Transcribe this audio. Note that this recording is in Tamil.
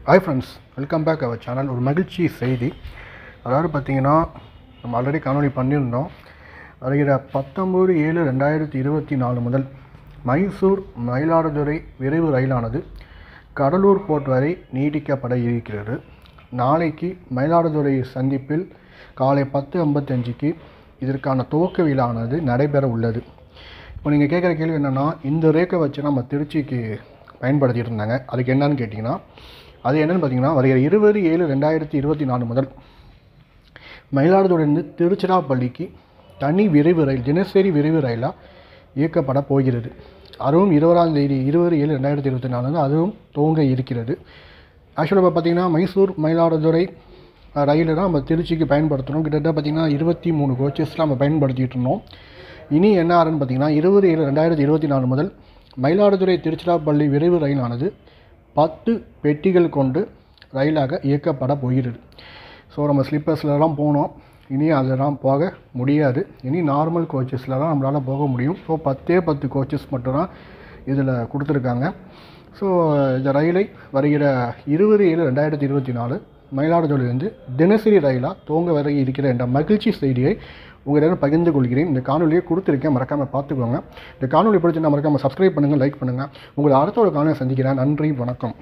Hi friends, welcome back our channel. ஒரு மகிழ்ச்சி செய்தி. அதாவது பார்த்திங்கன்னா, நம்ம ஆல்ரெடி காணொலி பண்ணியிருந்தோம். வருகிற 19/7/2024 முதல் மைசூர் மயிலாடுதுறை விரைவு ரயிலானது கடலூர் போர்ட் வரை நீட்டிக்கப்பட இருக்கிறது. நாளைக்கு மயிலாடுதுறை சந்திப்பில் காலை 10:55க்கு இதற்கான துவக்க விழானது நடைபெற உள்ளது. இப்போ நீங்கள் கேட்குற கேள்வி என்னென்னா, இந்த ரேக்கை வச்சு நம்ம திருச்சிக்கு பயன்படுத்திகிட்டு இருந்தாங்க. அதுக்கு என்னன்னு கேட்டிங்கன்னா, அது என்னென்னு பார்த்தீங்கன்னா, வருகிற 20/7/2024 முதல் மயிலாடுதுறையிலிருந்து திருச்சிராப்பள்ளிக்கு தனி விரைவு ரயில், தினசரி விரைவு ரயிலாக இயக்கப்பட போகிறது. அதுவும் 20ஆம் தேதி 20/7/2024 அதுவும் துவங்க இருக்கிறது. ஆக்சுவலாக இப்போ பார்த்திங்கன்னா, மைசூர் மயிலாடுதுறை ரயிலை தான் நம்ம திருச்சிக்கு பயன்படுத்தணும். கிட்டத்தட்ட பார்த்திங்கன்னா 23 கோச்சஸ்லாம் நம்ம பயன்படுத்திகிட்டு இருந்தோம். இனி என்ன ஆறுன்னு பார்த்திங்கன்னா, 20/7/2024 முதல் மயிலாடுதுறை திருச்சிராப்பள்ளி விரைவு ரயிலானது 10 பெட்டிகள் கொண்டு ரயிலாக இயக்கப்பட போகிறது. ஸோ நம்ம ஸ்லீப்பர்ஸ்லாம் போனோம், இனி அதெல்லாம் போக முடியாது. இனி நார்மல் கோச்சஸில் தான் நம்மளால் போக முடியும். ஸோ 10 கோச்சஸ் மட்டும்தான் இதில் கொடுத்துருக்காங்க. ஸோ இந்த ரயிலை வருகிற 20/7/2024 மயிலாடுதுறையிலிருந்து தினசரி ரயிலாக துவங்க வர இருக்கிற என்ற மகிழ்ச்சி செய்தியை உங்களிடம் பகிர்ந்து கொள்கிறேன். இந்த காணொலியை கொடுத்துருக்கேன், மறக்காமல் பார்த்துக்கோங்க. இந்த காணொலி பிடிச்சிருந்தா மறக்காமல் சப்ஸ்கிரைப் பண்ணுங்கள், லைக் பண்ணுங்கள். உங்களை அடுத்த ஒரு காணொலியை சந்திக்கிறேன். நன்றி, வணக்கம்.